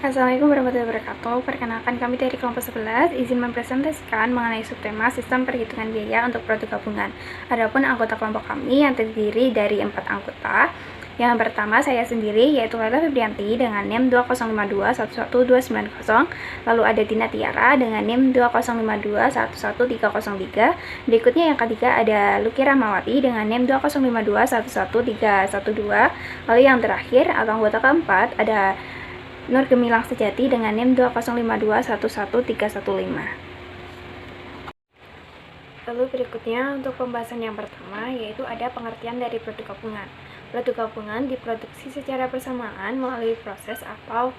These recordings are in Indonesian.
Assalamualaikum warahmatullahi wabarakatuh. Perkenalkan, kami dari kelompok 11 izin mempresentasikan mengenai subtema sistem perhitungan biaya untuk produk gabungan. Adapun anggota kelompok kami yang terdiri dari 4 anggota. Yang pertama saya sendiri, yaitu Laila Febrianti dengan NIM 205211290. Lalu ada Dina Tiara dengan NIM 205211303. Berikutnya yang ketiga ada Luki Rahmawati dengan NIM 205211312. Lalu yang terakhir atau anggota keempat ada Nur Gemilang Sejati dengan NIM 205211315. Lalu berikutnya untuk pembahasan yang pertama, yaitu ada pengertian dari produk gabungan. Produk gabungan diproduksi secara bersamaan melalui proses atau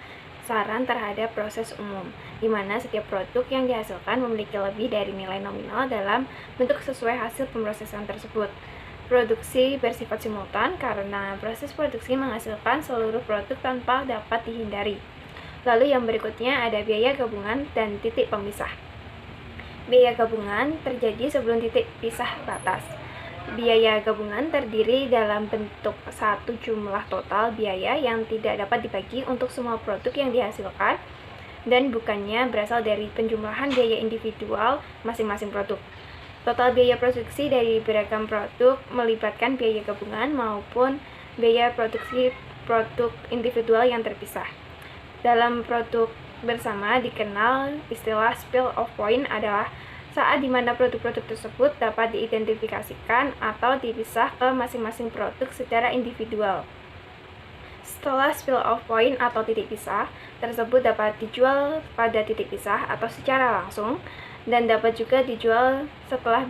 saran terhadap proses umum, di mana setiap produk yang dihasilkan memiliki lebih dari nilai nominal dalam bentuk sesuai hasil pemrosesan tersebut. Produksi bersifat simultan karena proses produksi menghasilkan seluruh produk tanpa dapat dihindari. Lalu yang berikutnya ada biaya gabungan dan titik pemisah. Biaya gabungan terjadi sebelum titik pisah batas. Biaya gabungan terdiri dalam bentuk satu jumlah total biaya yang tidak dapat dibagi untuk semua produk yang dihasilkan dan bukannya berasal dari penjumlahan biaya individual masing-masing produk. Total biaya produksi dari beragam produk melibatkan biaya gabungan maupun biaya produksi produk individual yang terpisah. Dalam produk bersama dikenal istilah spill off point adalah saat di mana produk-produk tersebut dapat diidentifikasikan atau dipisah ke masing-masing produk secara individual. Setelah spill off point atau titik pisah tersebut dapat dijual pada titik pisah atau secara langsung, dan dapat juga dijual setelah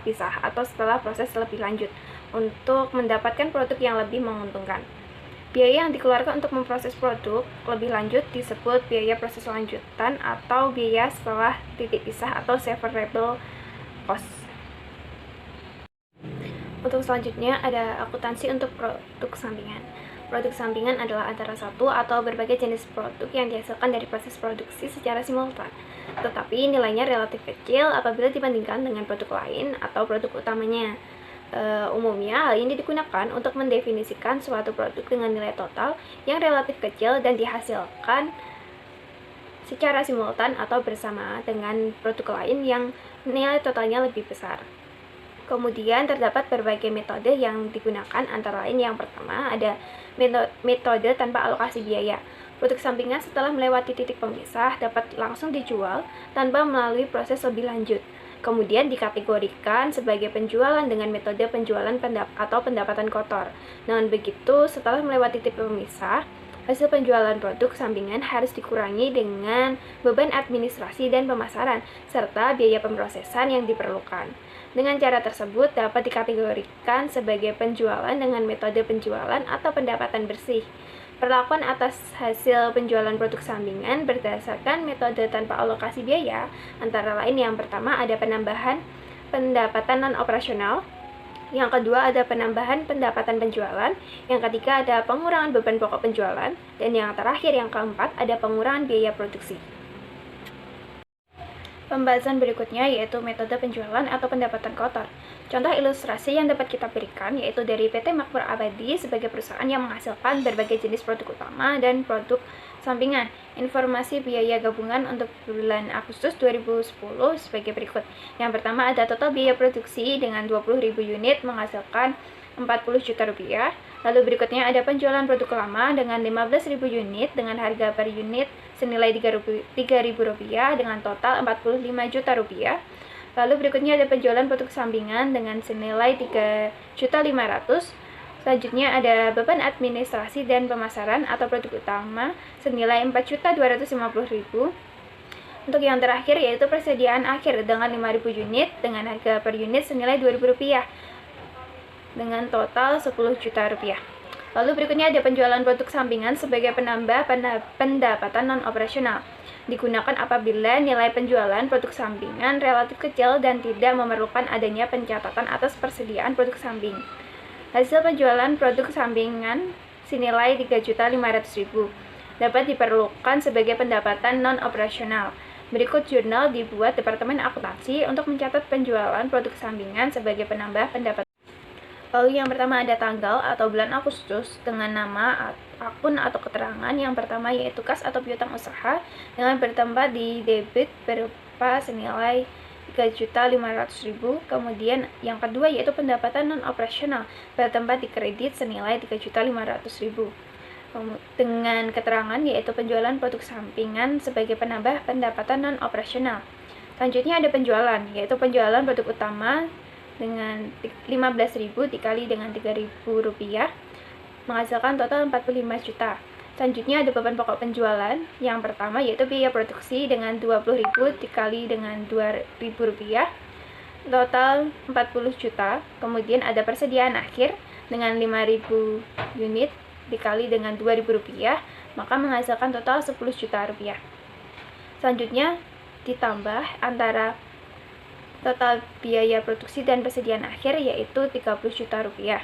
pisah atau setelah proses lebih lanjut untuk mendapatkan produk yang lebih menguntungkan. Biaya yang dikeluarkan untuk memproses produk lebih lanjut disebut biaya proses lanjutan atau biaya setelah titik pisah atau severable cost. Untuk selanjutnya ada akuntansi untuk produk sampingan. Produk sampingan adalah antara satu atau berbagai jenis produk yang dihasilkan dari proses produksi secara simultan, tetapi nilainya relatif kecil apabila dibandingkan dengan produk lain atau produk utamanya. Umumnya hal ini digunakan untuk mendefinisikan suatu produk dengan nilai total yang relatif kecil dan dihasilkan secara simultan atau bersama dengan produk lain yang nilai totalnya lebih besar. Kemudian terdapat berbagai metode yang digunakan, antara lain yang pertama ada metode tanpa alokasi biaya. Produk sampingan setelah melewati titik pemisah dapat langsung dijual tanpa melalui proses lebih lanjut. Kemudian dikategorikan sebagai penjualan dengan metode penjualan atau pendapatan kotor. Namun begitu, setelah melewati titik pemisah, hasil penjualan produk sampingan harus dikurangi dengan beban administrasi dan pemasaran, serta biaya pemrosesan yang diperlukan. Dengan cara tersebut dapat dikategorikan sebagai penjualan dengan metode penjualan atau pendapatan bersih. Perlakuan atas hasil penjualan produk sampingan berdasarkan metode tanpa alokasi biaya, antara lain yang pertama ada penambahan pendapatan non-operasional, yang kedua ada penambahan pendapatan penjualan, yang ketiga ada pengurangan beban pokok penjualan, dan yang terakhir yang keempat ada pengurangan biaya produksi. Pembahasan berikutnya yaitu metode penjualan atau pendapatan kotor. Contoh ilustrasi yang dapat kita berikan yaitu dari PT Makmur Abadi sebagai perusahaan yang menghasilkan berbagai jenis produk utama dan produk sampingan. Informasi biaya gabungan untuk bulan Agustus 2010 sebagai berikut. Yang pertama ada total biaya produksi dengan 20.000 unit menghasilkan 40 juta rupiah. Lalu berikutnya ada penjualan produk lama dengan 15.000 unit dengan harga per unit senilai 3.000 rupiah dengan total 45 juta rupiah. Lalu berikutnya ada penjualan produk sampingan dengan senilai 3.500.000. Selanjutnya ada beban administrasi dan pemasaran atau produk utama senilai 4.250.000. Untuk yang terakhir yaitu persediaan akhir dengan 5.000 unit dengan harga per unit senilai 2.000 rupiah dengan total 10 juta rupiah. Lalu berikutnya ada penjualan produk sampingan sebagai penambah pendapatan non-operasional. Digunakan apabila nilai penjualan produk sampingan relatif kecil dan tidak memerlukan adanya pencatatan atas persediaan produk samping. Hasil penjualan produk sampingan senilai 3.500.000 dapat diperlukan sebagai pendapatan non-operasional. Berikut jurnal dibuat Departemen Akuntansi untuk mencatat penjualan produk sampingan sebagai penambah pendapatan. Lalu yang pertama ada tanggal atau bulan Agustus dengan nama, akun atau keterangan. Yang pertama yaitu kas atau piutang usaha dengan bertempat di debit berupa senilai 3.500.000. Kemudian yang kedua yaitu pendapatan non operasional bertempat di kredit senilai 3.500.000 dengan keterangan yaitu penjualan produk sampingan sebagai penambah pendapatan non operasional. Selanjutnya ada penjualan, yaitu penjualan produk utama dengan 15.000 dikali dengan 3.000 rupiah menghasilkan total 45 juta. Selanjutnya ada beban pokok penjualan. Yang pertama yaitu biaya produksi dengan 20.000 dikali dengan 2.000 rupiah total 40 juta. Kemudian ada persediaan akhir dengan 5.000 unit dikali dengan 2.000 rupiah maka menghasilkan total 10 juta rupiah. Selanjutnya ditambah antara total biaya produksi dan persediaan akhir yaitu 30 juta rupiah.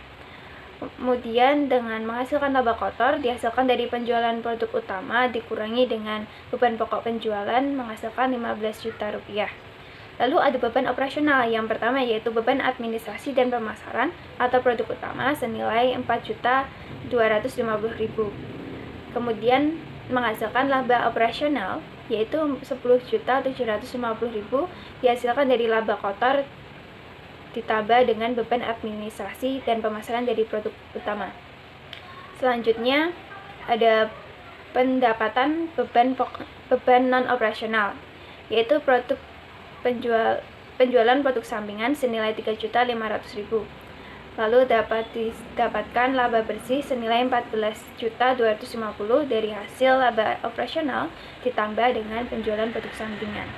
Kemudian dengan menghasilkan laba kotor dihasilkan dari penjualan produk utama dikurangi dengan beban pokok penjualan menghasilkan 15 juta rupiah. Lalu ada beban operasional. Yang pertama yaitu beban administrasi dan pemasaran atau produk utama senilai 4.250.000. Kemudian menghasilkan laba operasional yaitu 10.750.000 dihasilkan dari laba kotor ditambah dengan beban administrasi dan pemasaran dari produk utama. Selanjutnya ada pendapatan beban non operasional yaitu penjualan produk sampingan senilai 3.500.000. Lalu dapat didapatkan laba bersih senilai 14.250 dari hasil laba operasional ditambah dengan penjualan produk sampingan.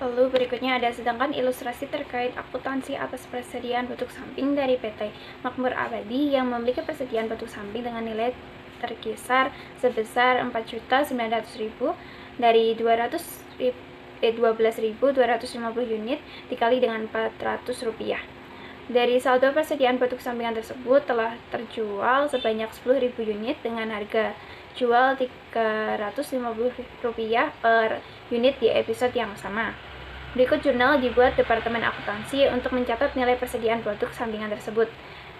Lalu berikutnya ada sedangkan ilustrasi terkait akuntansi atas persediaan produk samping dari PT Makmur Abadi yang memiliki persediaan produk samping dengan nilai terkisar sebesar 4.900.000 dari 12.250 unit dikali dengan 400 rupiah. Dari saldo persediaan produk sampingan tersebut telah terjual sebanyak 10.000 unit dengan harga jual 350 rupiah per unit di episode yang sama. Berikut jurnal dibuat Departemen Akuntansi untuk mencatat nilai persediaan produk sampingan tersebut.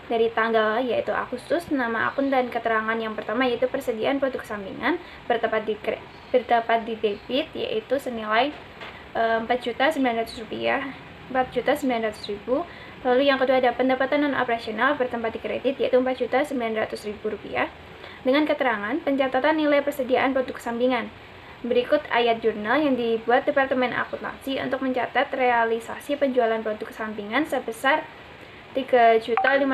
Dari tanggal yaitu Agustus, nama akun dan keterangan yang pertama yaitu persediaan produk sampingan bertempat di debit yaitu senilai 4.900.000. Lalu yang kedua ada pendapatan non operasional bertempat di kredit yaitu 4.900.000 rupiah dengan keterangan pencatatan nilai persediaan produk sampingan. Berikut ayat jurnal yang dibuat Departemen Akuntansi untuk mencatat realisasi penjualan produk sampingan sebesar 3.500.000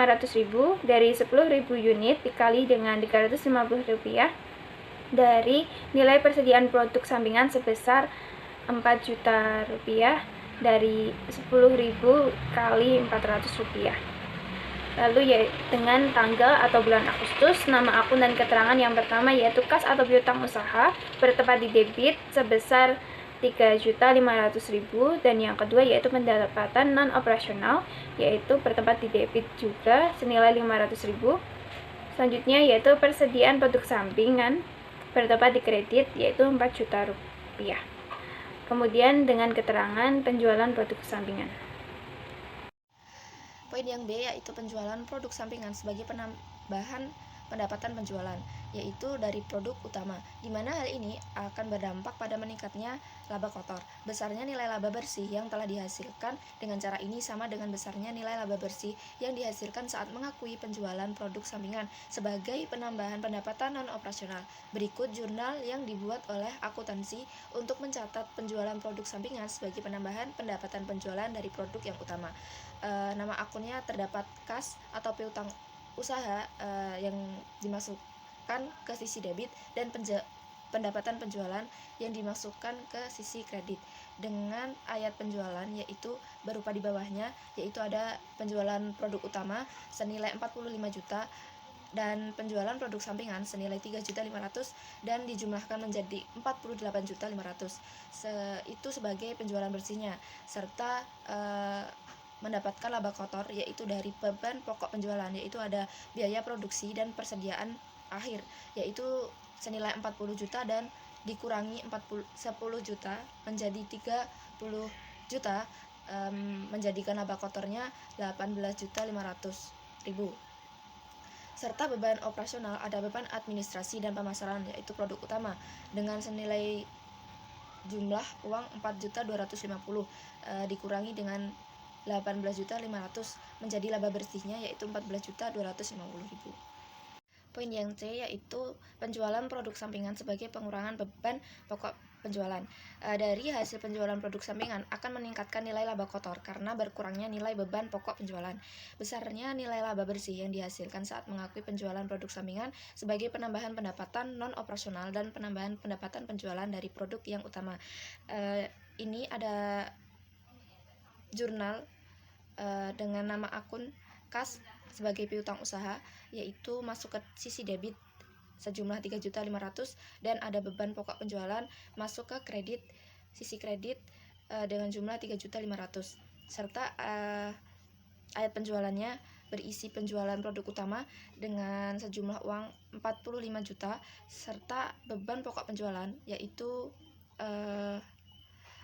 dari 10.000 unit dikali dengan 350 rupiah dari nilai persediaan produk sampingan sebesar 4 juta rupiah dari 10.000 kali 400 rupiah. Lalu ya dengan tanggal atau bulan Agustus, nama akun dan keterangan yang pertama yaitu kas atau piutang usaha bertempat di debit sebesar 3.500.000 dan yang kedua yaitu pendapatan non operasional yaitu bertempat di debit juga senilai 500.000. Selanjutnya yaitu persediaan produk sampingan bertempat di kredit yaitu 4 juta rupiah. Kemudian dengan keterangan penjualan produk sampingan. Poin yang B yaitu penjualan produk sampingan sebagai penambahan pendapatan penjualan, yaitu dari produk utama, di mana hal ini akan berdampak pada meningkatnya laba kotor. Besarnya nilai laba bersih yang telah dihasilkan dengan cara ini sama dengan besarnya nilai laba bersih yang dihasilkan saat mengakui penjualan produk sampingan sebagai penambahan pendapatan non-operasional. Berikut jurnal yang dibuat oleh akuntansi untuk mencatat penjualan produk sampingan sebagai penambahan pendapatan penjualan dari produk yang utama. Nama akunnya terdapat kas atau piutang usaha yang dimasukkan ke sisi debit dan pendapatan penjualan yang dimasukkan ke sisi kredit dengan ayat penjualan yaitu berupa di bawahnya, yaitu ada penjualan produk utama senilai 45 juta dan penjualan produk sampingan senilai 3.500 dan dijumlahkan menjadi 48.500. Itu sebagai penjualan bersihnya serta mendapatkan laba kotor yaitu dari beban pokok penjualan yaitu ada biaya produksi dan persediaan akhir yaitu senilai 40 juta dan dikurangi 10 juta menjadi 30 juta menjadikan laba kotornya 18.500.000. Serta beban operasional ada beban administrasi dan pemasaran, yaitu produk utama, dengan senilai jumlah uang 4.250.000 dikurangi dengan 18.500.000 menjadi laba bersihnya yaitu 14.250.000. Poin yang C yaitu penjualan produk sampingan sebagai pengurangan beban pokok penjualan. Dari hasil penjualan produk sampingan akan meningkatkan nilai laba kotor karena berkurangnya nilai beban pokok penjualan. Besarnya nilai laba bersih yang dihasilkan saat mengakui penjualan produk sampingan sebagai penambahan pendapatan non-operasional dan penambahan pendapatan penjualan dari produk yang utama. Ini ada jurnal dengan nama akun kas sebagai piutang usaha, yaitu masuk ke sisi debit sejumlah 3.500.000 dan ada beban pokok penjualan masuk ke kredit sisi kredit dengan jumlah 3.500.000 serta ayat penjualannya berisi penjualan produk utama dengan sejumlah uang 45 juta serta beban pokok penjualan yaitu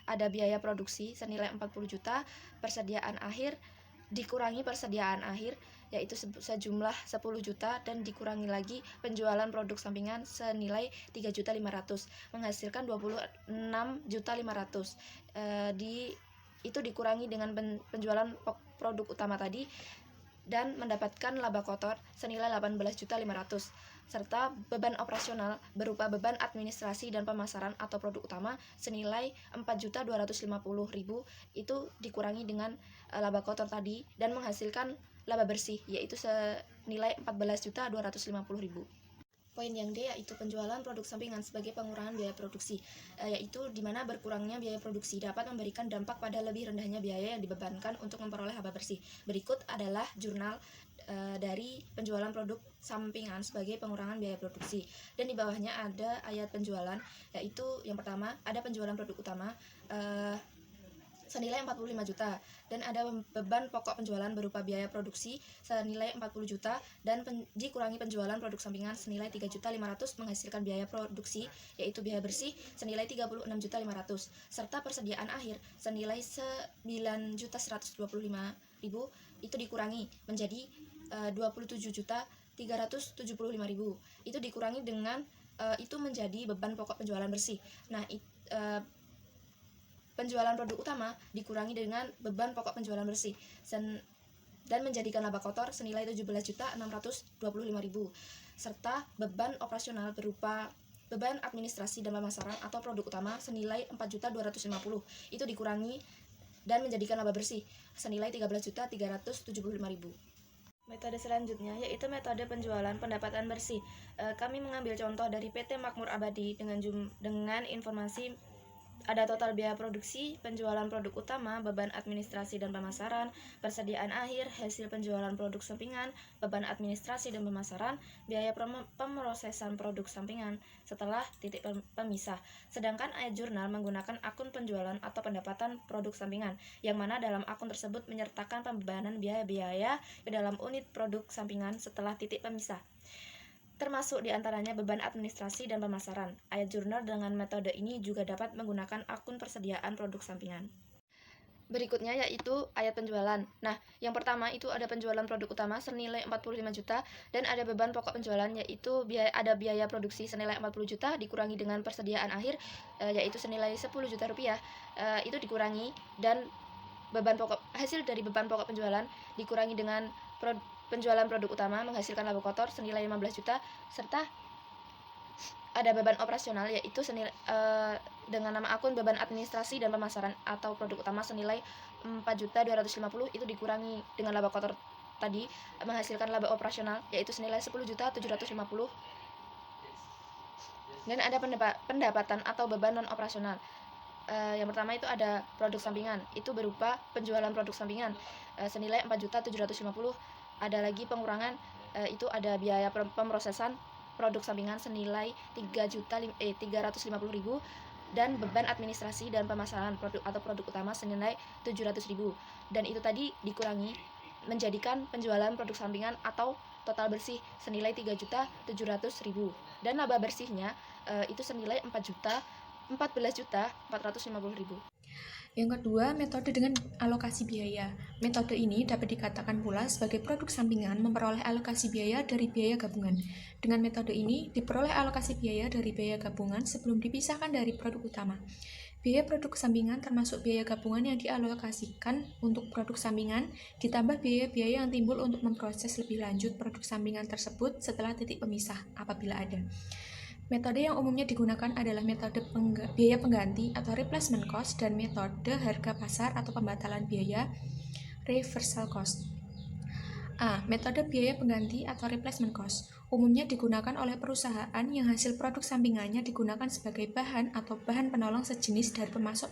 ada biaya produksi senilai 40 juta, persediaan akhir dikurangi persediaan akhir yaitu sejumlah 10 juta dan dikurangi lagi penjualan produk sampingan senilai 3.500.000 menghasilkan 26.500.000. Itu dikurangi dengan penjualan produk utama tadi dan mendapatkan laba kotor senilai 18.500.000 serta beban operasional berupa beban administrasi dan pemasaran atau produk utama senilai 4.250.000 itu dikurangi dengan laba kotor tadi dan menghasilkan laba bersih yaitu senilai 14.250.000. Poin yang D yaitu penjualan produk sampingan sebagai pengurangan biaya produksi, yaitu di mana berkurangnya biaya produksi dapat memberikan dampak pada lebih rendahnya biaya yang dibebankan untuk memperoleh laba bersih. Berikut adalah jurnal dari penjualan produk sampingan sebagai pengurangan biaya produksi, dan di bawahnya ada ayat penjualan, yaitu yang pertama ada penjualan produk utama senilai 45 juta dan ada beban pokok penjualan berupa biaya produksi senilai 40 juta dan dikurangi penjualan produk sampingan senilai 3.500.000 menghasilkan biaya produksi yaitu biaya bersih senilai 36.500.000 serta persediaan akhir senilai 9.125.000 itu dikurangi menjadi 27.375.000 itu dikurangi dengan itu menjadi beban pokok penjualan bersih. Nah, penjualan produk utama dikurangi dengan beban pokok penjualan bersih dan menjadikan laba kotor senilai 17.625.000 serta beban operasional berupa beban administrasi dan pemasaran atau produk utama senilai 4.250.000 itu dikurangi dan menjadikan laba bersih senilai 13.375.000. Metode selanjutnya yaitu metode penjualan pendapatan bersih. Kami mengambil contoh dari PT Makmur Abadi dengan informasi ada total biaya produksi, penjualan produk utama, beban administrasi dan pemasaran, persediaan akhir, hasil penjualan produk sampingan, beban administrasi dan pemasaran, biaya pemrosesan produk sampingan setelah titik pemisah. Sedangkan ayat jurnal menggunakan akun penjualan atau pendapatan produk sampingan, yang mana dalam akun tersebut menyertakan pembebanan biaya-biaya ke dalam unit produk sampingan setelah titik pemisah, termasuk diantaranya beban administrasi dan pemasaran. Ayat jurnal dengan metode ini juga dapat menggunakan akun persediaan produk sampingan. Berikutnya yaitu ayat penjualan. Nah, yang pertama itu ada penjualan produk utama senilai 45 juta dan ada beban pokok penjualan yaitu ada biaya produksi senilai 40 juta dikurangi dengan persediaan akhir yaitu senilai 10 juta rupiah itu dikurangi dan hasil dari beban pokok penjualan dikurangi dengan penjualan produk utama menghasilkan laba kotor senilai 15 juta serta ada beban operasional yaitu dengan nama akun beban administrasi dan pemasaran atau produk utama senilai 4.250.000 itu dikurangi dengan laba kotor tadi menghasilkan laba operasional yaitu senilai 10.750.000 dan ada pendapatan atau beban non operasional. Yang pertama itu ada produk sampingan, itu berupa penjualan produk sampingan senilai 4.750.000. Ada lagi pengurangan itu ada biaya pemrosesan produk sampingan senilai 3.350.000 dan beban administrasi dan pemasaran produk atau produk utama senilai 700.000 dan itu tadi dikurangi menjadikan penjualan produk sampingan atau total bersih senilai 3.700.000 dan laba bersihnya itu senilai 14.450.000. Yang kedua, metode dengan alokasi biaya. Metode ini dapat dikatakan pula sebagai produk sampingan memperoleh alokasi biaya dari biaya gabungan. Dengan metode ini, diperoleh alokasi biaya dari biaya gabungan sebelum dipisahkan dari produk utama. Biaya produk sampingan termasuk biaya gabungan yang dialokasikan untuk produk sampingan, ditambah biaya-biaya yang timbul untuk memproses lebih lanjut produk sampingan tersebut setelah titik pemisah apabila ada. Metode yang umumnya digunakan adalah metode biaya pengganti atau replacement cost dan metode harga pasar atau pembatalan biaya reversal cost. A. Metode biaya pengganti atau replacement cost umumnya digunakan oleh perusahaan yang hasil produk sampingannya digunakan sebagai bahan atau bahan penolong sejenis dari pemasok.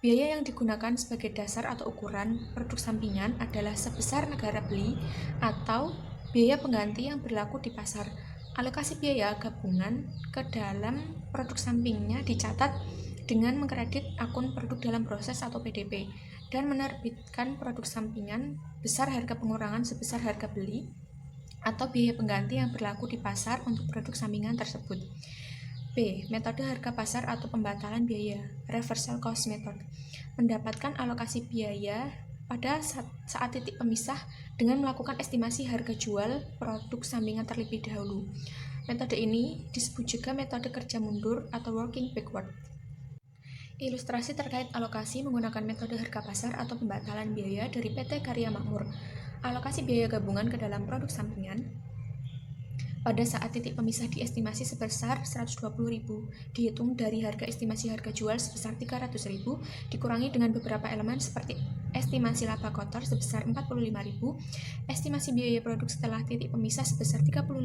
Biaya yang digunakan sebagai dasar atau ukuran produk sampingan adalah sebesar negara beli atau biaya pengganti yang berlaku di pasar. Alokasi biaya gabungan ke dalam produk sampingnya dicatat dengan mengkredit akun produk dalam proses atau PDP dan menerbitkan produk sampingan besar harga pengurangan sebesar harga beli atau biaya pengganti yang berlaku di pasar untuk produk sampingan tersebut. B. Metode harga pasar atau pembatalan biaya reversal cost method mendapatkan alokasi biaya pada saat titik pemisah dengan melakukan estimasi harga jual produk sampingan terlebih dahulu. Metode ini disebut juga metode kerja mundur atau working backward. Ilustrasi terkait alokasi menggunakan metode harga pasar atau pembatalan biaya dari PT Karya Makmur. Alokasi biaya gabungan ke dalam produk sampingan pada saat titik pemisah diestimasi sebesar 120.000, dihitung dari harga estimasi harga jual sebesar 300.000, dikurangi dengan beberapa elemen seperti estimasi laba kotor sebesar 45.000, estimasi biaya produk setelah titik pemisah sebesar 35.000.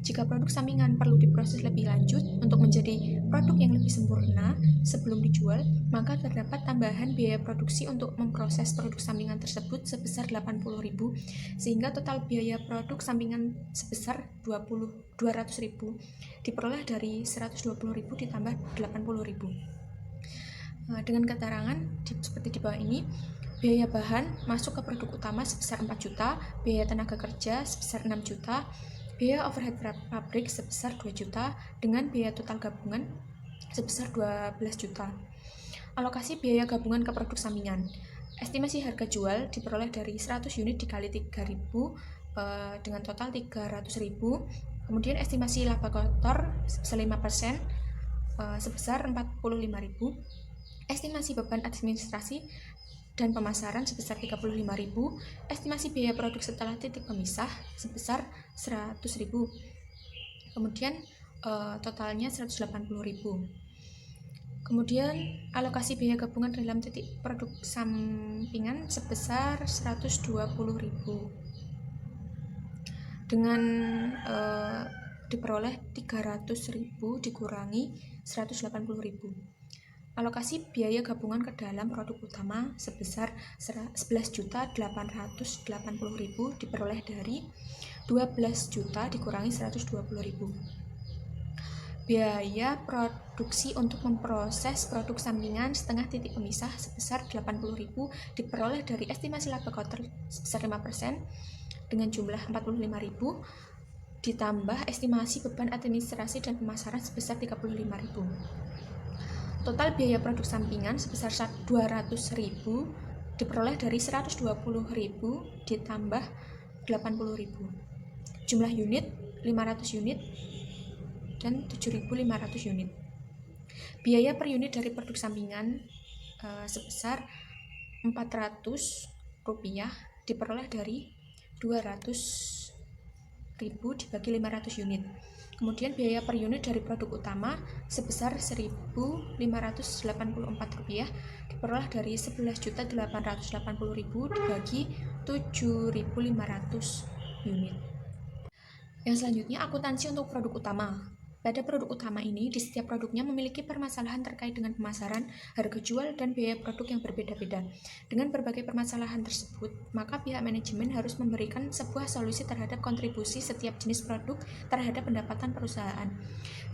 Jika produk sampingan perlu diproses lebih lanjut untuk menjadi produk yang lebih sempurna sebelum dijual, maka terdapat tambahan biaya produksi untuk memproses produk sampingan tersebut sebesar 80.000, sehingga total biaya produk sampingan sebesar 200.000 diperoleh dari 120.000 ditambah 80.000. Dengan keterangan seperti di bawah ini, biaya bahan masuk ke produk utama sebesar 4 juta, biaya tenaga kerja sebesar 6 juta, biaya overhead pabrik sebesar 2 juta, dengan biaya total gabungan sebesar 12 juta. Alokasi biaya gabungan ke produk sampingan. Estimasi harga jual diperoleh dari 100 unit dikali 3.000 dengan total 300.000. Kemudian estimasi laba kotor sebesar 5% sebesar 45.000. Estimasi beban administrasi dan pemasaran sebesar 35.000. Estimasi biaya produk setelah titik pemisah sebesar 100.000. Kemudian totalnya 180.000. Kemudian alokasi biaya gabungan dalam titik produk sampingan sebesar 120.000 dengan diperoleh 300.000 dikurangi 180.000. Alokasi biaya gabungan ke dalam produk utama sebesar 11.880.000 diperoleh dari 12 juta dikurangi 120.000. Biaya produksi untuk memproses produk sampingan setengah titik pemisah sebesar 80.000 diperoleh dari estimasi laba kotor sebesar 5% dengan jumlah 45.000 ditambah estimasi beban administrasi dan pemasaran sebesar 35.000. Total biaya produk sampingan sebesar 200.000 diperoleh dari 120.000 ditambah 80.000. Jumlah unit 500 unit dan 7.500 unit. Biaya per unit dari produk sampingan sebesar 400 rupiah diperoleh dari 200.000 dibagi 500 unit. Kemudian biaya per unit dari produk utama sebesar 1.584 rupiah diperoleh dari 11.880.000 dibagi 7.500 unit. Yang selanjutnya, akuntansi untuk produk utama. Pada produk utama ini, di setiap produknya memiliki permasalahan terkait dengan pemasaran, harga jual, dan biaya produk yang berbeda-beda. Dengan berbagai permasalahan tersebut, maka pihak manajemen harus memberikan sebuah solusi terhadap kontribusi setiap jenis produk terhadap pendapatan perusahaan.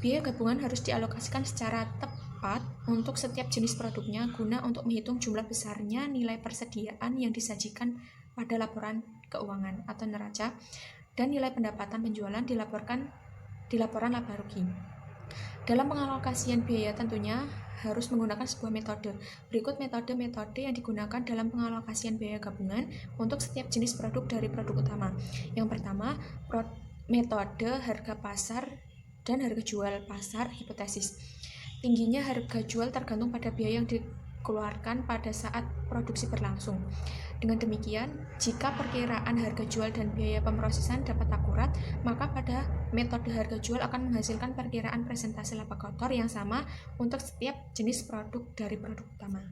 Biaya gabungan harus dialokasikan secara tepat untuk setiap jenis produknya guna untuk menghitung jumlah besarnya nilai persediaan yang disajikan pada laporan keuangan atau neraca dan nilai pendapatan penjualan dilaporan laba rugi. Dalam pengalokasian biaya tentunya harus menggunakan sebuah metode. Berikut metode-metode yang digunakan dalam pengalokasian biaya gabungan untuk setiap jenis produk dari produk utama. Yang pertama, metode harga pasar dan harga jual pasar hipotesis. Tingginya harga jual tergantung pada biaya yang dikeluarkan pada saat produksi berlangsung. Dengan demikian, jika perkiraan harga jual dan biaya pemrosesan dapat akurat, maka pada metode harga jual akan menghasilkan perkiraan presentasi laba kotor yang sama untuk setiap jenis produk dari produk utama.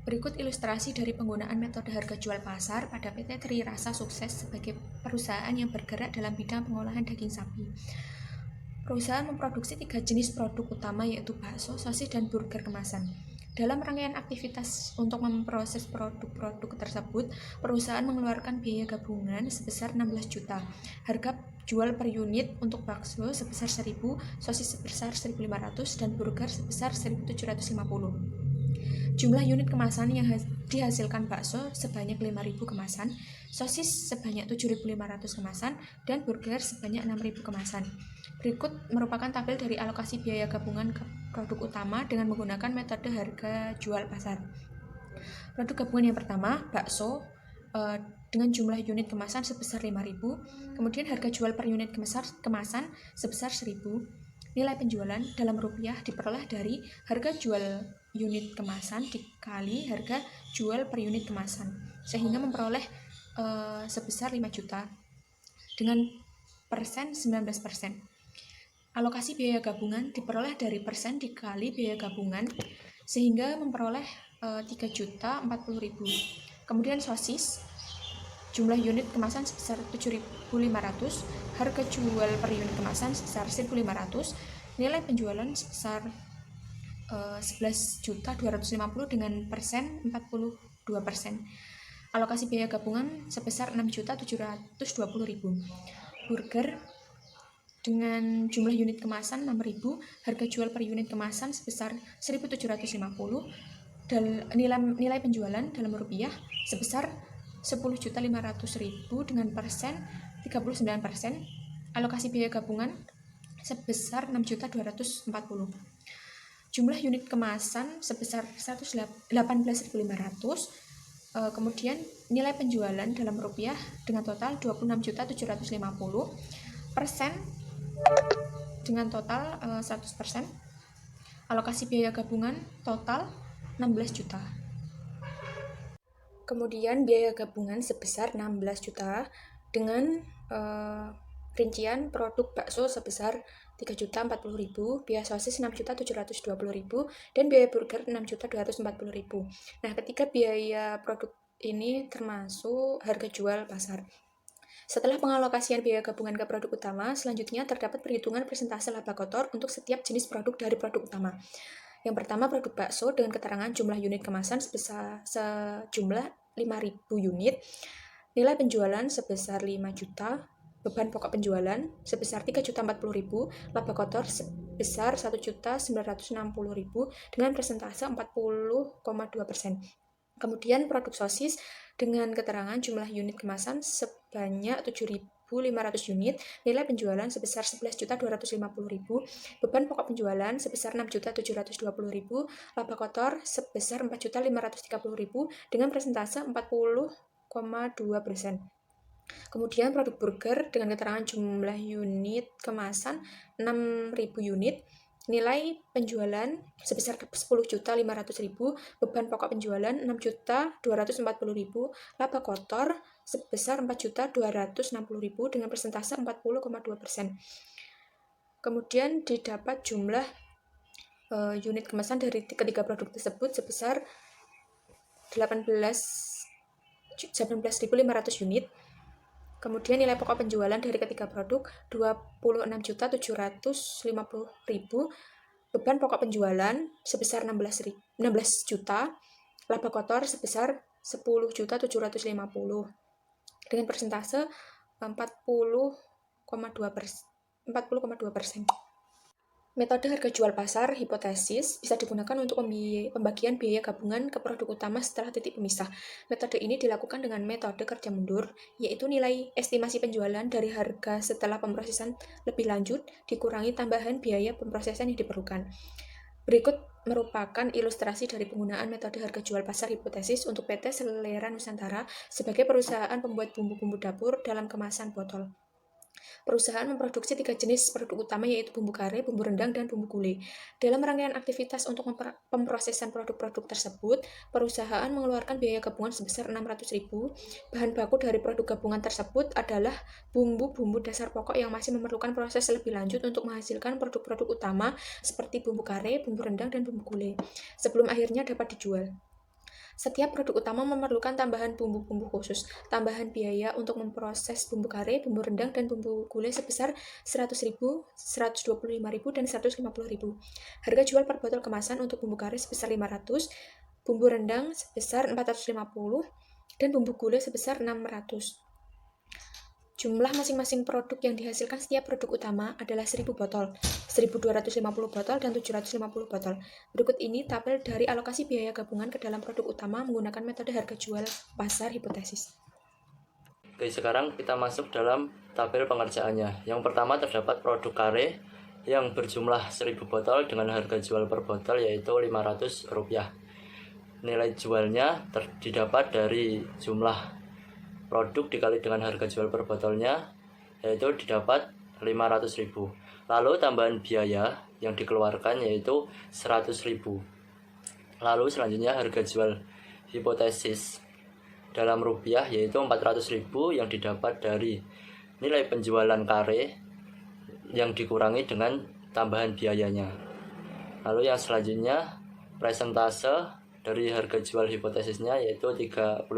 Berikut ilustrasi dari penggunaan metode harga jual pasar pada PT Tri Rasa Sukses sebagai perusahaan yang bergerak dalam bidang pengolahan daging sapi. Perusahaan memproduksi 3 jenis produk utama yaitu bakso, sosis, dan burger kemasan. Dalam rangkaian aktivitas untuk memproses produk-produk tersebut, perusahaan mengeluarkan biaya gabungan sebesar 16 juta. Harga jual per unit untuk bakso sebesar 1.000, sosis sebesar 1.500, dan burger sebesar 1.750. Jumlah unit kemasan yang dihasilkan bakso sebanyak 5.000 kemasan, sosis sebanyak 7.500 kemasan, dan burger sebanyak 6.000 kemasan. Berikut merupakan tabel dari alokasi biaya gabungan ke produk utama dengan menggunakan metode harga jual pasar. Produk gabungan yang pertama, bakso, dengan jumlah unit kemasan sebesar 5.000, kemudian harga jual per unit kemasan sebesar 1.000, nilai penjualan dalam rupiah diperoleh dari harga jual unit kemasan dikali harga jual per unit kemasan, sehingga memperoleh sebesar 5 juta dengan persen 19%. Alokasi biaya gabungan diperoleh dari persen dikali biaya gabungan sehingga memperoleh 3.040.000. Kemudian sosis, jumlah unit kemasan sebesar 7.500, harga jual per unit kemasan sebesar 1.500, nilai penjualan sebesar 11.250 dengan persen 42%. Alokasi biaya gabungan sebesar 6.720.000. Burger dengan jumlah unit kemasan 6.000, harga jual per unit kemasan sebesar 1.750, dan nilai penjualan dalam rupiah sebesar 10.500.000 dengan persen 39%. Alokasi biaya gabungan sebesar 6.240. Jumlah unit kemasan sebesar 18.500, kemudian nilai penjualan dalam rupiah dengan total 26.750, persen dengan total 100%. Alokasi biaya gabungan total 16 juta. Kemudian biaya gabungan sebesar 16 juta dengan rincian produk bakso sebesar 3.040.000, biaya sosis 6.720.000, dan biaya burger 6.240.000. Nah, ketiga biaya produk ini termasuk harga jual pasar. Setelah pengalokasian biaya gabungan ke produk utama, selanjutnya terdapat perhitungan persentase laba kotor untuk setiap jenis produk dari produk utama. Yang pertama, produk bakso dengan keterangan jumlah unit kemasan sebesar sejumlah 5.000 unit, nilai penjualan sebesar 5 juta, beban pokok penjualan sebesar 3.040.000, laba kotor sebesar 1.960.000 dengan persentase 40,2%. Kemudian produk sosis dengan keterangan jumlah unit kemasan sebanyak 7.500 unit, nilai penjualan sebesar 11.250.000, beban pokok penjualan sebesar 6.720.000, laba kotor sebesar 4.530.000 dengan persentase 40,2%. Kemudian produk burger dengan keterangan jumlah unit kemasan 6.000 unit, nilai penjualan sebesar 10.500.000, beban pokok penjualan 6.240.000, laba kotor sebesar 4.260.000 dengan persentase 40,2%. Kemudian didapat jumlah unit kemasan dari ketiga produk tersebut sebesar 18.500 unit. Kemudian nilai pokok penjualan dari ketiga produk 26.750.000, beban pokok penjualan sebesar 16 juta, laba kotor sebesar 10.750 dengan persentase 40,2%. Metode harga jual pasar hipotesis bisa digunakan untuk pembagian biaya gabungan ke produk utama setelah titik pemisah. Metode ini dilakukan dengan metode kerja mundur, yaitu nilai estimasi penjualan dari harga setelah pemrosesan lebih lanjut dikurangi tambahan biaya pemrosesan yang diperlukan. Berikut merupakan ilustrasi dari penggunaan metode harga jual pasar hipotesis untuk PT Selera Nusantara sebagai perusahaan pembuat bumbu-bumbu dapur dalam kemasan botol. Perusahaan memproduksi 3 jenis produk utama yaitu bumbu kare, bumbu rendang, dan bumbu gulai. Dalam rangkaian aktivitas untuk pemrosesan produk-produk tersebut, perusahaan mengeluarkan biaya gabungan sebesar 600.000. Bahan baku dari produk gabungan tersebut adalah bumbu-bumbu dasar pokok yang masih memerlukan proses lebih lanjut untuk menghasilkan produk-produk utama seperti bumbu kare, bumbu rendang, dan bumbu gulai, sebelum akhirnya dapat dijual. Setiap produk utama memerlukan tambahan bumbu-bumbu khusus. Tambahan biaya untuk memproses bumbu kare, bumbu rendang, dan bumbu gulai sebesar 100.000, 125.000, dan 150.000. Harga jual per botol kemasan untuk bumbu kare sebesar 500, bumbu rendang sebesar 450, dan bumbu gulai sebesar 600. Jumlah masing-masing produk yang dihasilkan setiap produk utama adalah 1.000 botol, 1.250 botol, dan 750 botol. Berikut ini tabel dari alokasi biaya gabungan ke dalam produk utama menggunakan metode harga jual pasar hipotesis. Oke, sekarang kita masuk dalam tabel pengerjaannya. Yang pertama terdapat produk kare yang berjumlah 1.000 botol dengan harga jual per botol yaitu Rp500. Nilai jualnya didapat dari jumlah produk dikali dengan harga jual per botolnya, yaitu didapat 500.000. Lalu tambahan biaya yang dikeluarkan yaitu 100.000. Lalu selanjutnya harga jual hipotesis dalam rupiah yaitu 400.000 yang didapat dari nilai penjualan kare yang dikurangi dengan tambahan biayanya. Lalu yang selanjutnya presentase dari harga jual hipotesisnya yaitu 35,2%.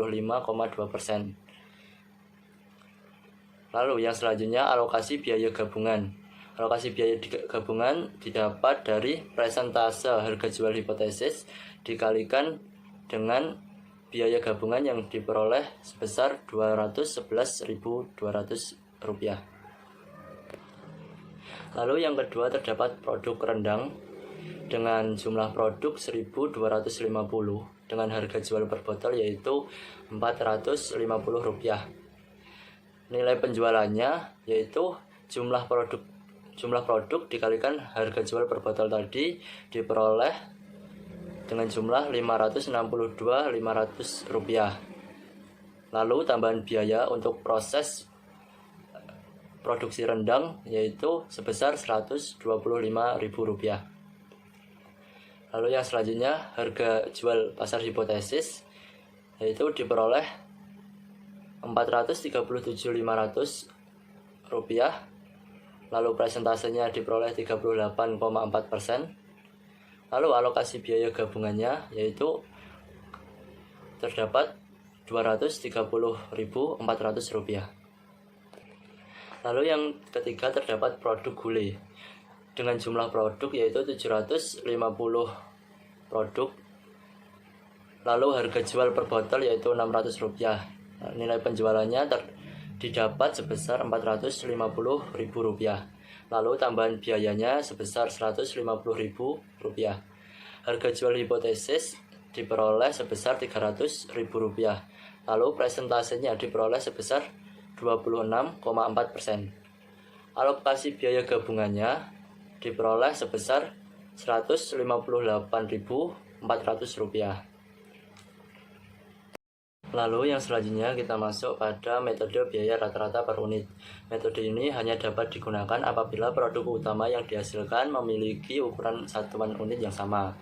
Lalu yang selanjutnya alokasi biaya gabungan. Alokasi biaya gabungan didapat dari presentase harga jual hipotesis dikalikan dengan biaya gabungan yang diperoleh sebesar Rp211.200. Lalu yang kedua terdapat produk rendang dengan jumlah produk 1.250 dengan harga jual per botol yaitu Rp450. Nilai penjualannya yaitu jumlah produk dikalikan harga jual per botol tadi diperoleh dengan jumlah Rp562.500. Lalu tambahan biaya untuk proses produksi rendang yaitu sebesar Rp125.000. Lalu yang selanjutnya harga jual pasar hipotesis yaitu diperoleh Rp437.500. Lalu presentasenya diperoleh 38,4%. Lalu alokasi biaya gabungannya yaitu terdapat Rp230.400. Lalu yang ketiga terdapat produk gulai dengan jumlah produk yaitu 750 produk. Lalu harga jual per botol yaitu Rp600. Nilai penjualannya didapat sebesar Rp450.000. Lalu tambahan biayanya sebesar Rp150.000. Harga jual hipotesis diperoleh sebesar Rp300.000. Lalu presentasenya diperoleh sebesar 26,4%. Alokasi biaya gabungannya diperoleh sebesar Rp158.400. Lalu yang selanjutnya kita masuk pada metode biaya rata-rata per unit. Metode ini hanya dapat digunakan apabila produk utama yang dihasilkan memiliki ukuran satuan unit yang sama.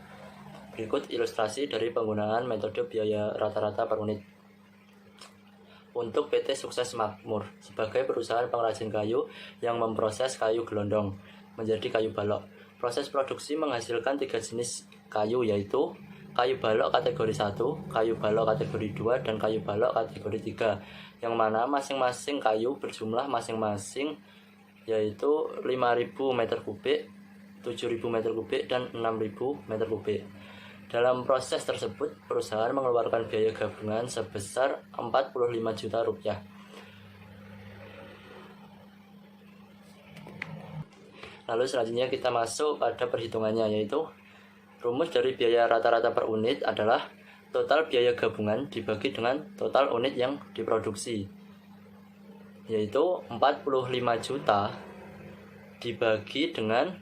Berikut ilustrasi dari penggunaan metode biaya rata-rata per unit. Untuk PT Sukses Makmur, sebagai perusahaan pengrajin kayu yang memproses kayu gelondong menjadi kayu balok. Proses produksi menghasilkan 3 jenis kayu yaitu kayu balok kategori 1, kayu balok kategori 2, dan kayu balok kategori 3, yang mana masing-masing kayu berjumlah masing-masing yaitu 5.000 meter kubik, 7.000 meter kubik, dan 6.000 meter kubik. Dalam proses tersebut, perusahaan mengeluarkan biaya gabungan sebesar Rp45 juta. Lalu selanjutnya kita masuk pada perhitungannya, yaitu rumus dari biaya rata-rata per unit adalah total biaya gabungan dibagi dengan total unit yang diproduksi, yaitu 45 juta dibagi dengan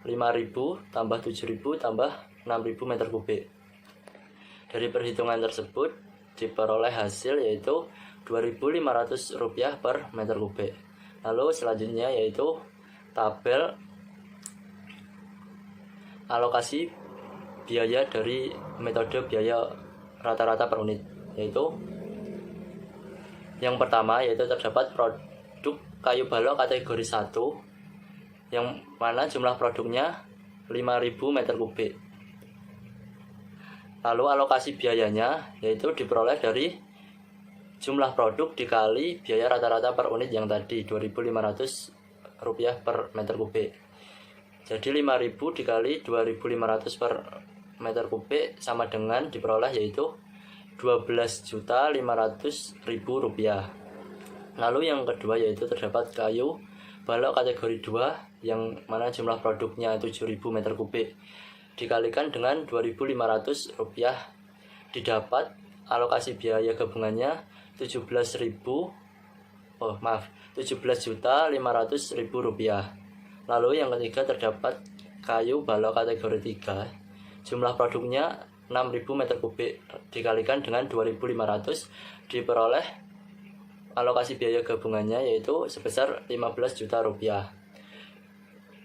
5.000 tambah 7.000 tambah 6.000 meter kubik. Dari perhitungan tersebut diperoleh hasil yaitu Rp2.500 per meter kubik. Lalu selanjutnya yaitu tabel alokasi biaya dari metode biaya rata-rata per unit, yaitu yang pertama yaitu terdapat produk kayu balok kategori 1 yang mana jumlah produknya 5.000 meter kubik. Lalu alokasi biayanya yaitu diperoleh dari jumlah produk dikali biaya rata-rata per unit yang tadi Rp2.500 per meter kubik. Jadi 5.000 dikali 2.500 per meter kubik sama dengan diperoleh yaitu Rp12.500.000. Lalu yang kedua yaitu terdapat kayu balok kategori 2 yang mana jumlah produknya 7.000 meter kubik dikalikan dengan Rp2.500, didapat alokasi biaya gabungannya 17.500.000 rupiah. Lalu yang ketiga terdapat kayu balok kategori 3 jumlah produknya 6.000 meter kubik dikalikan dengan 2.500, diperoleh alokasi biaya gabungannya yaitu sebesar 15 juta rupiah.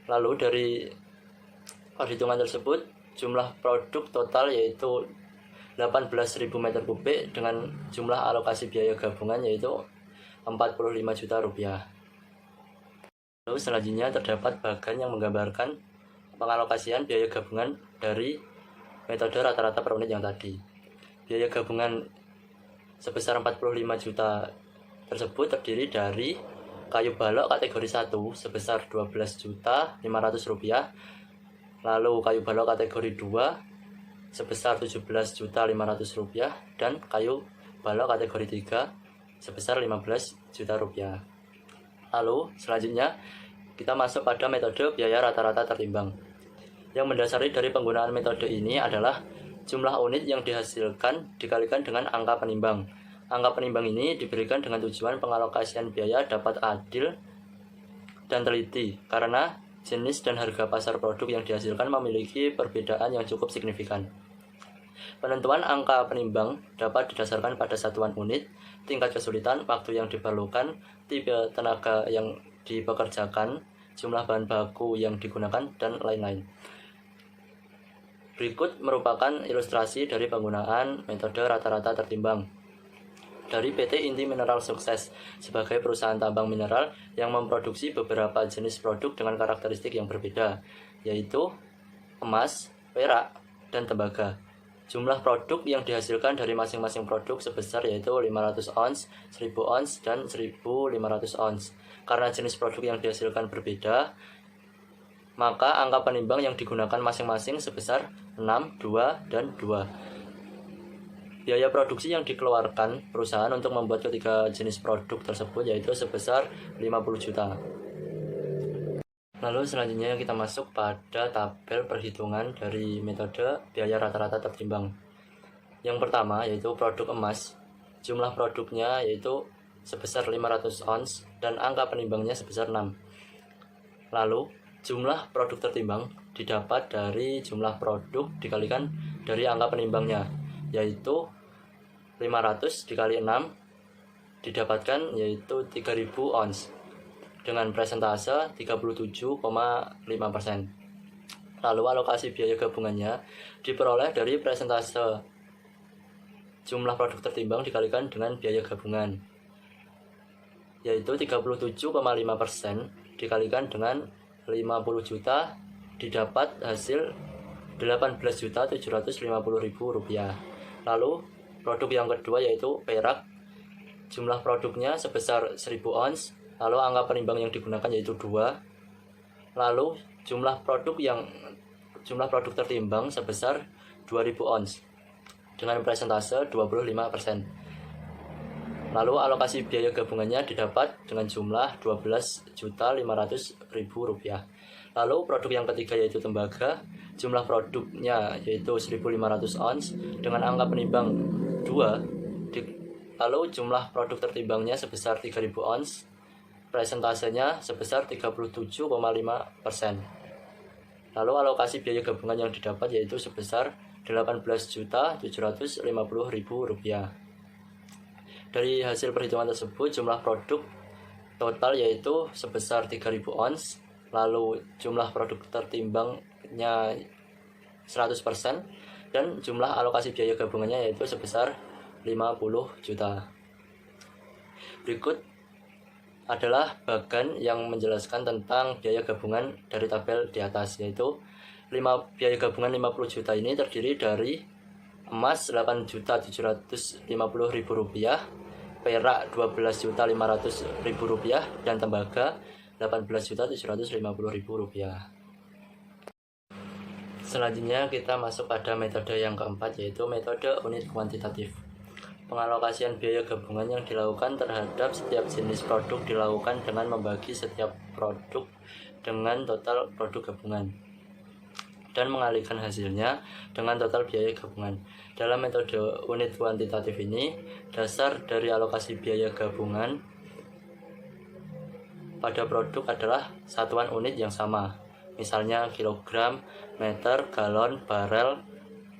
Lalu dari perhitungan tersebut jumlah produk total yaitu 18.000 meter kubik dengan jumlah alokasi biaya gabungan yaitu 45 juta rupiah. Lalu selanjutnya terdapat bagan yang menggambarkan pengalokasian biaya gabungan dari metode rata-rata per unit yang tadi. Biaya gabungan sebesar 45 juta tersebut terdiri dari kayu balok kategori 1 sebesar Rp12.500, lalu kayu balok kategori 2 sebesar Rp17.500 dan kayu balok kategori 3 sebesar Rp15 juta. Lalu selanjutnya kita masuk pada metode biaya rata-rata tertimbang. Yang mendasari dari penggunaan metode ini adalah jumlah unit yang dihasilkan dikalikan dengan angka penimbang. Angka penimbang ini diberikan dengan tujuan pengalokasian biaya dapat adil dan teliti karena jenis dan harga pasar produk yang dihasilkan memiliki perbedaan yang cukup signifikan. Penentuan angka penimbang dapat didasarkan pada satuan unit, tingkat kesulitan, waktu yang diperlukan, tipe tenaga yang dipekerjakan, jumlah bahan baku yang digunakan, dan lain-lain. Berikut merupakan ilustrasi dari penggunaan metode rata-rata tertimbang dari PT Inti Mineral Sukses sebagai perusahaan tambang mineral yang memproduksi beberapa jenis produk dengan karakteristik yang berbeda, yaitu emas, perak, dan tembaga. Jumlah produk yang dihasilkan dari masing-masing produk sebesar yaitu 500 ons, 1000 ons, dan 1500 ons. Karena jenis produk yang dihasilkan berbeda, maka angka penimbang yang digunakan masing-masing sebesar 6, 2, dan 2. Biaya produksi yang dikeluarkan perusahaan untuk membuat ketiga jenis produk tersebut yaitu sebesar 50 juta. Lalu selanjutnya kita masuk pada tabel perhitungan dari metode biaya rata-rata tertimbang. Yang pertama yaitu produk emas. Jumlah produknya yaitu sebesar 500 ons dan angka penimbangnya sebesar 6. Lalu jumlah produk tertimbang didapat dari jumlah produk dikalikan dari angka penimbangnya, yaitu 500 dikali 6 didapatkan yaitu 3000 ons dengan presentase 37,5%. Lalu alokasi biaya gabungannya diperoleh dari presentase jumlah produk tertimbang dikalikan dengan biaya gabungan, yaitu 37,5% dikalikan dengan 50 juta didapat hasil Rp18.750.000. Lalu produk yang kedua yaitu perak. Jumlah produknya sebesar 1000 ons, lalu angka penimbang yang digunakan yaitu 2. Lalu jumlah produk tertimbang sebesar 2000 ons dengan presentase 25%. Lalu alokasi biaya gabungannya didapat dengan jumlah Rp12.500.000. Lalu produk yang ketiga yaitu tembaga, jumlah produknya yaitu 1.500 ons dengan angka penimbang 2. Lalu jumlah produk tertimbangnya sebesar 3.000 ons, presentasenya sebesar 37,5%. Lalu alokasi biaya gabungan yang didapat yaitu sebesar Rp18.750.000. Dari hasil perhitungan tersebut, jumlah produk total yaitu sebesar 3.000 ons, lalu jumlah produk tertimbangnya 100%, dan jumlah alokasi biaya gabungannya yaitu sebesar 50 juta. Berikut adalah bagan yang menjelaskan tentang biaya gabungan dari tabel di atas, yaitu biaya gabungan 50 juta ini terdiri dari emas Rp8.750.000, perak Rp12.500.000, dan tembaga Rp18.750.000. Selanjutnya kita masuk pada metode yang keempat, yaitu metode unit kuantitatif. Pengalokasian biaya gabungan yang dilakukan terhadap setiap jenis produk dilakukan dengan membagi setiap produk dengan total produk gabungan dan mengalihkan hasilnya dengan total biaya gabungan. Dalam metode unit kuantitatif ini, dasar dari alokasi biaya gabungan pada produk adalah satuan unit yang sama, misalnya kilogram, meter, galon, barel,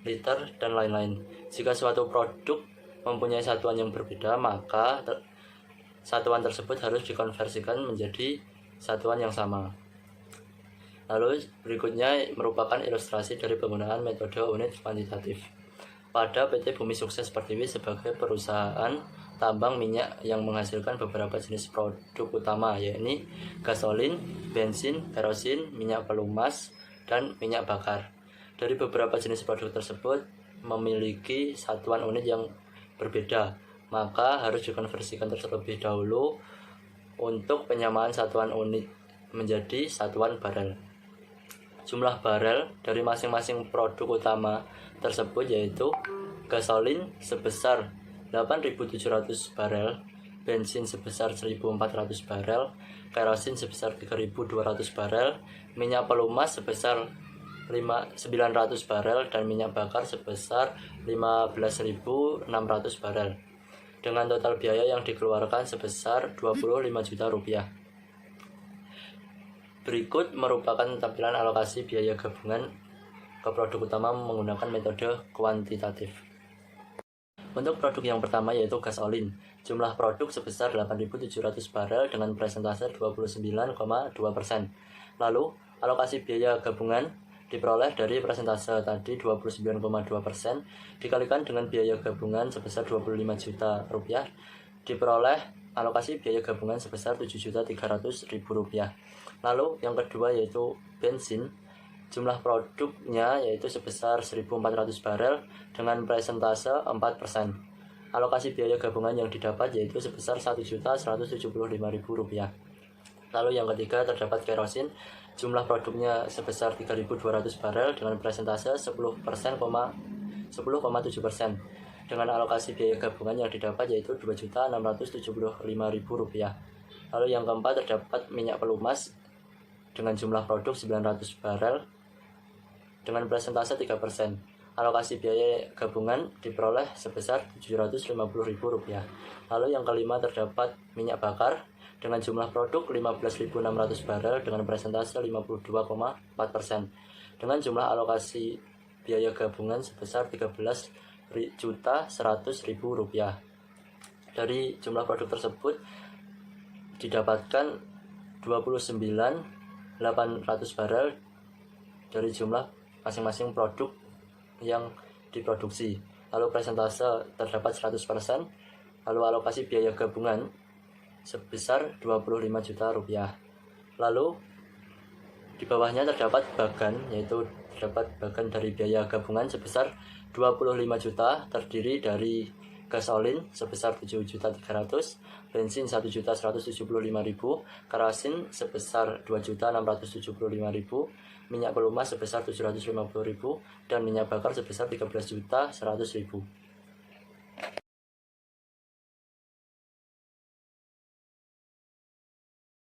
liter, dan lain-lain. Jika suatu produk mempunyai satuan yang berbeda, maka satuan tersebut harus dikonversikan menjadi satuan yang sama. Lalu berikutnya merupakan ilustrasi dari penggunaan metode unit kuantitatif pada PT Bumi Sukses Pertiwi sebagai perusahaan tambang minyak yang menghasilkan beberapa jenis produk utama, yaitu gasolin, bensin, kerosin, minyak pelumas, dan minyak bakar. Dari beberapa jenis produk tersebut memiliki satuan unit yang berbeda, maka harus dikonversikan terlebih dahulu untuk penyamaan satuan unit menjadi satuan barel. Jumlah barel dari masing-masing produk utama tersebut yaitu gasolin sebesar 8.700 barel, bensin sebesar 1.400 barel, kerosin sebesar 3.200 barel, minyak pelumas sebesar 900 barel, dan minyak bakar sebesar 15.600 barel, dengan total biaya yang dikeluarkan sebesar Rp25 juta. Berikut merupakan tampilan alokasi biaya gabungan ke produk utama menggunakan metode kuantitatif. Untuk produk yang pertama yaitu gasolin, jumlah produk sebesar 8.700 barel dengan presentase 29,2%. Lalu alokasi biaya gabungan diperoleh dari persentase tadi 29,2% dikalikan dengan biaya gabungan sebesar Rp25 juta, diperoleh alokasi biaya gabungan sebesar Rp7.300.000. Lalu yang kedua yaitu bensin, jumlah produknya yaitu sebesar 1.400 barel dengan presentase 4%. Alokasi biaya gabungan yang didapat yaitu sebesar Rp1.175.000. Lalu yang ketiga terdapat kerosin, jumlah produknya sebesar 3.200 barel dengan presentase 10,7%. Dengan alokasi biaya gabungan yang didapat yaitu Rp2.675.000. Lalu yang keempat terdapat minyak pelumas dengan jumlah produk 900 barel dengan presentase 3%. Alokasi biaya gabungan diperoleh sebesar Rp750.000. Lalu yang kelima terdapat minyak bakar dengan jumlah produk 15.600 barel dengan presentase 52,4%, dengan jumlah alokasi biaya gabungan sebesar Rp13.100.000. Dari jumlah produk tersebut didapatkan 29.800 barel dari jumlah masing-masing produk yang diproduksi. Lalu presentase terdapat 100%. Lalu alokasi biaya gabungan sebesar Rp25 juta. Lalu di bawahnya terdapat bagan, yaitu terdapat bagan dari biaya gabungan sebesar Rp25 juta, terdiri dari gasolin sebesar Rp7.300.000, bensin Rp1.175.000, kerosin sebesar Rp2.675.000, minyak pelumas sebesar Rp750.000, dan minyak bakar sebesar Rp13.100.000.